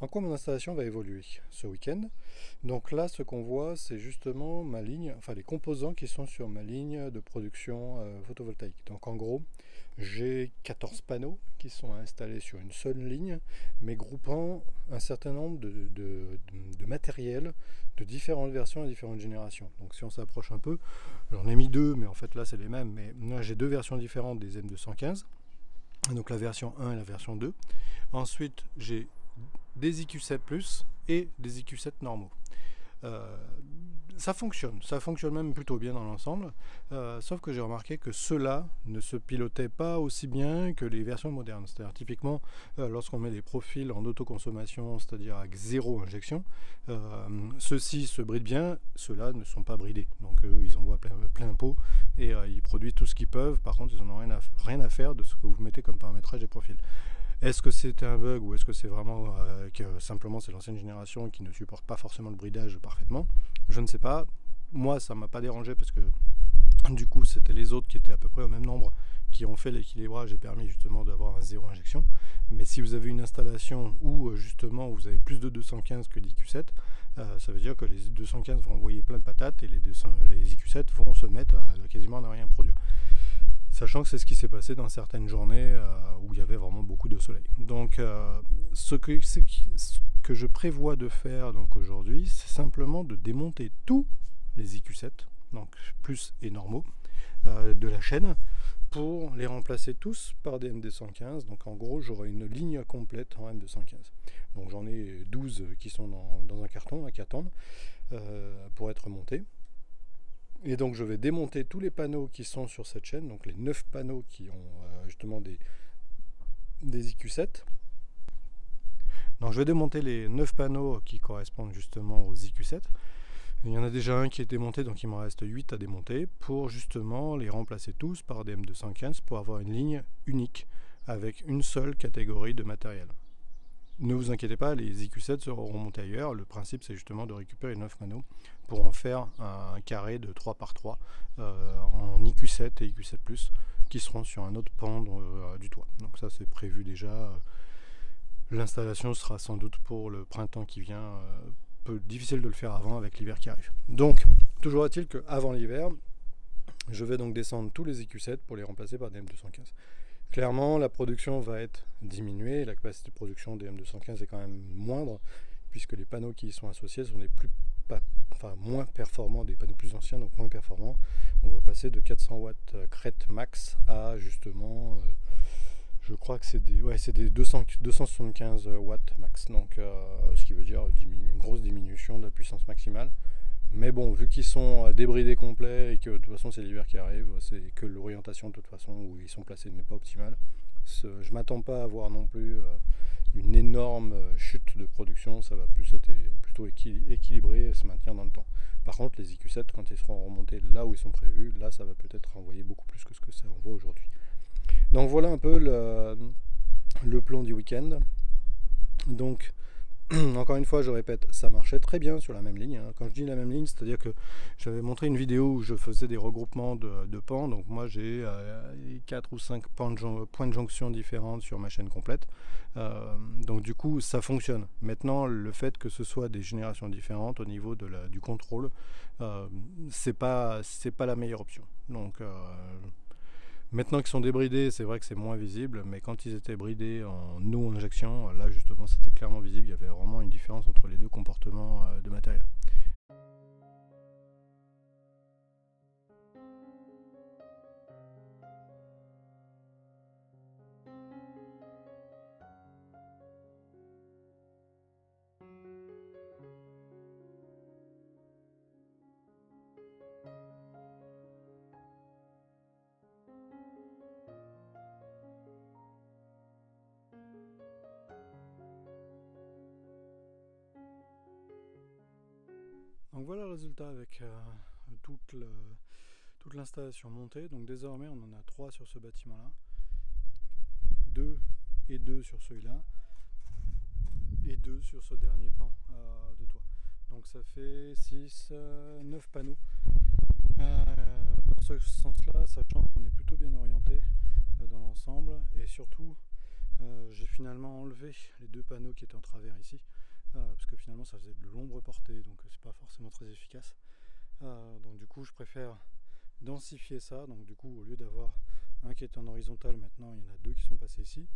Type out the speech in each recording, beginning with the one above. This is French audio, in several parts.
En quoi mon installation va évoluer ce week-end? Donc là, ce qu'on voit, c'est justement ma ligne, enfin les composants qui sont sur ma ligne de production photovoltaïque. Donc en gros, j'ai 14 panneaux qui sont installés sur une seule ligne, mais groupant un certain nombre de matériel de différentes versions et différentes générations. Donc si on s'approche un peu, j'en ai mis deux, mais en fait là c'est les mêmes, mais moi j'ai deux versions différentes des M215. Donc la version 1 et la version 2. Ensuite, j'ai des IQ7 Plus et des IQ7 normaux. Euh, ça fonctionne même plutôt bien dans l'ensemble, sauf que j'ai remarqué que ceux-là ne se pilotaient pas aussi bien que les versions modernes. C'est-à-dire typiquement, lorsqu'on met les profils en autoconsommation, c'est-à-dire avec zéro injection, ceux-ci se brident bien, ceux-là ne sont pas bridés. Donc ils envoient plein pot et ils produisent tout ce qu'ils peuvent. Par contre, ils n'en ont rien à faire de ce que vous mettez comme paramétrage des profils. Est-ce que c'était un bug ou est-ce que c'est vraiment que simplement c'est l'ancienne génération qui ne supporte pas forcément le bridage parfaitement? Je ne sais pas. Moi, ça ne m'a pas dérangé parce que du coup, c'était les autres qui étaient à peu près au même nombre qui ont fait l'équilibrage et permis justement d'avoir un zéro injection. Mais si vous avez une installation où justement vous avez plus de 215 que l'IQ7, ça veut dire que les 215 vont envoyer plein de patates et les IQ7 vont se mettre à quasiment ne rien produire. Sachant que c'est ce qui s'est passé dans certaines journées où il y avait vraiment beaucoup de soleil. Donc ce que je prévois de faire donc aujourd'hui, c'est simplement de démonter tous les IQ7, donc plus et normaux, de la chaîne, pour les remplacer tous par des M215. Donc en gros, j'aurai une ligne complète en M215. Donc j'en ai 12 qui sont dans un carton qui attendent pour être montés. Et donc je vais démonter tous les panneaux qui sont sur cette chaîne, donc les 9 panneaux qui ont justement des IQ7. Donc je vais démonter les 9 panneaux qui correspondent justement aux IQ7. Il y en a déjà un qui est démonté, donc il m'en reste 8 à démonter pour justement les remplacer tous par des M215 pour avoir une ligne unique avec une seule catégorie de matériel. Ne vous inquiétez pas, les IQ7 seront remontés ailleurs. Le principe, c'est justement de récupérer 9 panneaux pour en faire un carré de 3 par 3 en IQ7 et IQ7 Plus qui seront sur un autre pan du toit. Donc ça, c'est prévu déjà. L'installation sera sans doute pour le printemps qui vient. Peu difficile de le faire avant avec l'hiver qui arrive. Donc, toujours est-il qu'avant l'hiver, je vais donc descendre tous les IQ7 pour les remplacer par des M215. Clairement, la production va être diminuée, la capacité de production des M215 est quand même moindre, puisque les panneaux qui y sont associés sont moins performants, des panneaux plus anciens, donc moins performants. On va passer de 400 watts crête max à justement, je crois que c'est des 275 watts max, donc ce qui veut dire une grosse diminution de la puissance maximale. Mais bon, vu qu'ils sont débridés complets et que de toute façon c'est l'hiver qui arrive, c'est que l'orientation de toute façon où ils sont placés n'est pas optimale. Je ne m'attends pas à avoir non plus une énorme chute de production, ça va plus être plutôt équilibré et se maintenir dans le temps. Par contre, les IQ7, quand ils seront remontés là où ils sont prévus, là ça va peut-être envoyer beaucoup plus que ce que ça envoie aujourd'hui. Donc voilà un peu le plan du week-end. Donc encore une fois, je répète, ça marchait très bien sur la même ligne. Quand je dis la même ligne, c'est-à-dire que j'avais montré une vidéo où je faisais des regroupements de pans. Donc moi, j'ai 4 ou 5 points de jonction différents sur ma chaîne complète. Donc du coup, ça fonctionne. Maintenant, le fait que ce soit des générations différentes au niveau du contrôle, c'est pas la meilleure option. Donc maintenant qu'ils sont débridés, c'est vrai que c'est moins visible, mais quand ils étaient bridés en no-injection, là justement c'était clairement visible, il y avait vraiment une différence entre les deux comportements de matériel. Donc voilà le résultat avec toute l'installation montée. Donc désormais on en a 3 sur ce bâtiment là, 2 et 2 sur celui-là, et 2 sur ce dernier pan de toit. Donc ça fait 6, 9 panneaux. Dans ce sens là, sachant qu'on est plutôt bien orienté dans l'ensemble, et surtout j'ai finalement enlevé les 2 panneaux qui étaient en travers ici, parce que finalement ça faisait de l'ombre portée, donc c'est pas forcément très efficace. Donc du coup je préfère densifier ça, donc du coup au lieu d'avoir un qui était en horizontal, maintenant il y en a 2 qui sont passés ici.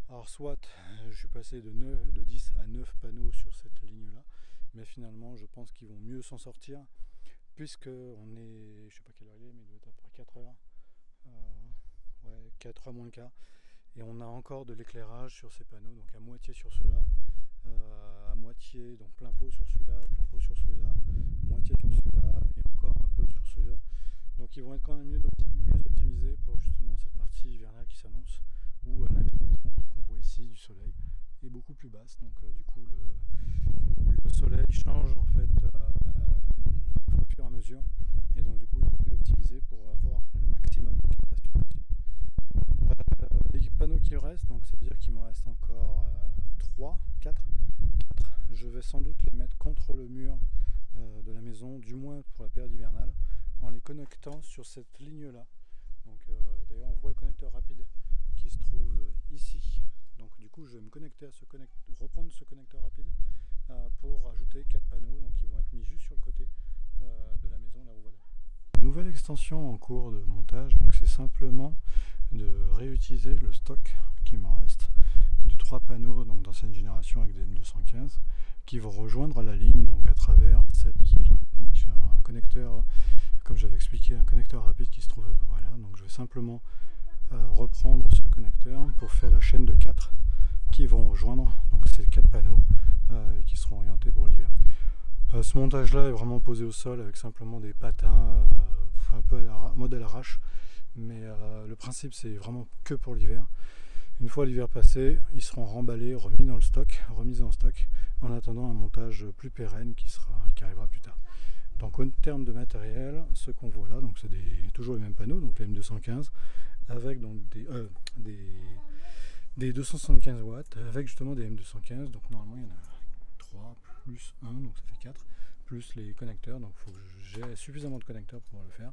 Alors soit je suis passé de 10 à 9 panneaux sur cette ligne là, mais finalement je pense qu'ils vont mieux s'en sortir, puisque on est, je sais pas quelle heure il est, mais il doit être après 4 heures, ouais, 4 heures moins le quart, et on a encore de l'éclairage sur ces panneaux, donc à moitié sur ceux-là, à moitié, donc plein pot sur celui-là, plein pot sur celui-là, moitié sur celui-là, et encore un peu sur celui-là. Donc ils vont être quand même mieux optimisés pour justement cette partie hivernale qui s'annonce, où l'inclinaison qu'on voit ici du soleil est beaucoup plus basse. Donc du coup le soleil change en fait au fur et à mesure, et donc du coup il est mieux optimisé pour avoir le maximum de captation. Les panneaux qui restent, donc ça veut dire qu'il me reste encore 4. Je vais sans doute les mettre contre le mur de la maison, du moins pour la période hivernale, en les connectant sur cette ligne là. Donc d'ailleurs on voit le connecteur rapide qui se trouve ici. Donc du coup je vais me connecter à reprendre ce connecteur rapide pour ajouter 4 panneaux, donc ils vont être mis juste sur le côté de la maison là où voilà. Nouvelle extension en cours de montage, donc c'est simplement de réutiliser le stock qui me reste de 3 panneaux donc d'ancienne génération avec des M215 qui vont rejoindre la ligne donc à travers cette qui est là. Donc j'ai un connecteur, comme j'avais expliqué, un connecteur rapide qui se trouve voilà. Donc je vais simplement reprendre ce connecteur pour faire la chaîne de 4 qui vont rejoindre donc ces 4 panneaux qui seront orientés pour l'hiver. Ce montage là est vraiment posé au sol avec simplement des patins un peu mode à l'arrache, mais le principe c'est vraiment que pour l'hiver. Une fois l'hiver passé, ils seront remballés, remis dans le stock, remis en stock, en attendant un montage plus pérenne qui arrivera plus tard. Donc en termes de matériel, ce qu'on voit là, donc c'est toujours les mêmes panneaux, donc les M215, avec donc des 275 watts, avec justement des M215, donc normalement il y en a 3 plus 1, donc ça fait 4, plus les connecteurs, donc il faut que j'ai suffisamment de connecteurs pour pouvoir le faire,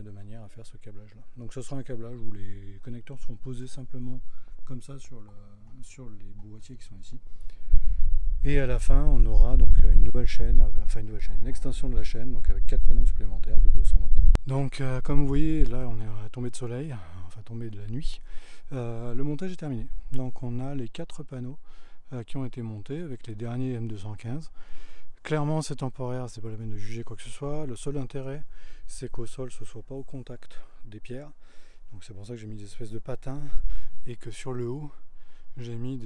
de manière à faire ce câblage là. Donc ce sera un câblage où les connecteurs seront posés simplement comme ça sur les boîtiers qui sont ici. Et à la fin, on aura donc une extension de la chaîne, donc avec 4 panneaux supplémentaires de 200 watts. Donc comme vous voyez, là on est à tombée de soleil, enfin tombée de la nuit. Le montage est terminé. Donc on a les 4 panneaux qui ont été montés avec les derniers M215. Clairement c'est temporaire, c'est pas la peine de juger quoi que ce soit. Le seul intérêt, c'est qu'au sol ce soit pas au contact des pierres. Donc c'est pour ça que j'ai mis des espèces de patins, et que sur le haut j'ai mis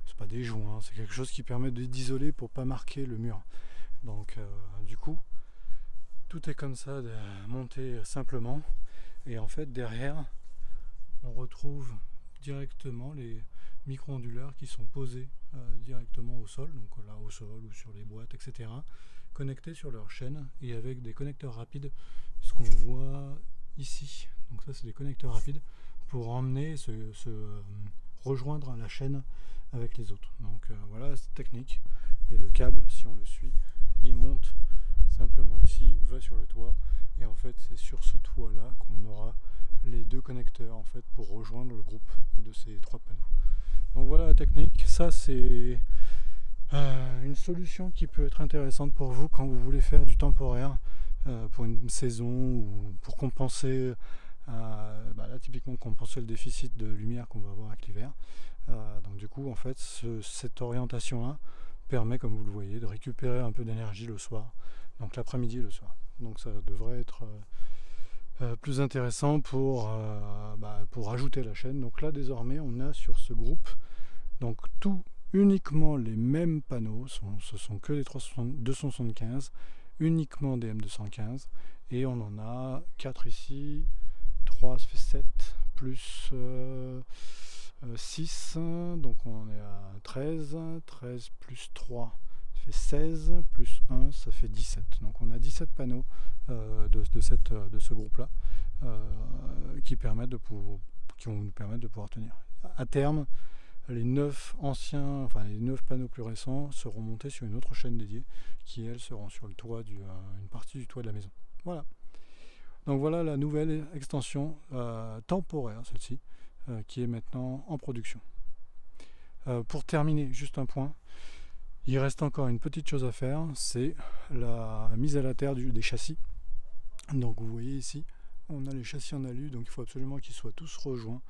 c'est pas des joints, c'est quelque chose qui permet d'isoler pour pas marquer le mur. Donc du coup tout est comme ça, monté simplement, et en fait derrière on retrouve directement les micro-onduleurs qui sont posés directement au sol, donc là au sol ou sur les boîtes, etc., connectés sur leur chaîne et avec des connecteurs rapides, ce qu'on voit ici. Donc ça c'est des connecteurs rapides pour emmener rejoindre la chaîne avec les autres. Donc voilà cette technique, et le câble, si on le suit, il monte simplement ici, va sur le toit, et en fait c'est sur ce toit là qu'on aura les 2 connecteurs en fait pour rejoindre le groupe de ces 3 panneaux. Donc voilà la technique. Ça c'est une solution qui peut être intéressante pour vous quand vous voulez faire du temporaire pour une saison, ou pour compenser là typiquement compenser le déficit de lumière qu'on va avoir avec l'hiver. Donc du coup en fait cette orientation là permet, comme vous le voyez, de récupérer un peu d'énergie le soir, donc l'après-midi et le soir. Donc ça devrait être plus intéressant pour ajouter la chaîne. Donc là désormais on a sur ce groupe donc uniquement les mêmes panneaux, ce sont que les 275, uniquement des M215, et on en a 4 ici, 3 ça fait 7, plus 6, donc on est à 13 plus 3 ça fait 16, plus 1 ça fait 17. Donc on a 17 panneaux de ce groupe là qui vont nous permettre de pouvoir tenir. À terme, les 9 panneaux plus récents seront montés sur une autre chaîne dédiée qui, elles, seront sur le toit une partie du toit de la maison. Voilà. Donc voilà la nouvelle extension temporaire, celle-ci, qui est maintenant en production. Pour terminer, juste un point, il reste encore une petite chose à faire, c'est la mise à la terre des châssis. Donc vous voyez ici, on a les châssis en alu, donc il faut absolument qu'ils soient tous rejoints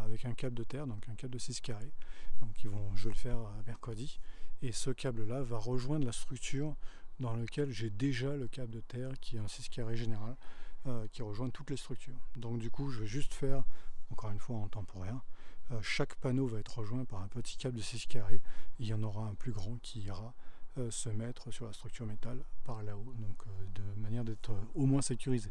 avec un câble de terre, donc un câble de 6 carrés. Donc je vais le faire mercredi, et ce câble là va rejoindre la structure dans laquelle j'ai déjà le câble de terre qui est un 6 carrés général, qui rejoint toutes les structures. Donc du coup je vais juste faire, encore une fois en temporaire, chaque panneau va être rejoint par un petit câble de 6 carrés, il y en aura un plus grand qui ira se mettre sur la structure métal par là-haut, donc de manière d'être au moins sécurisé.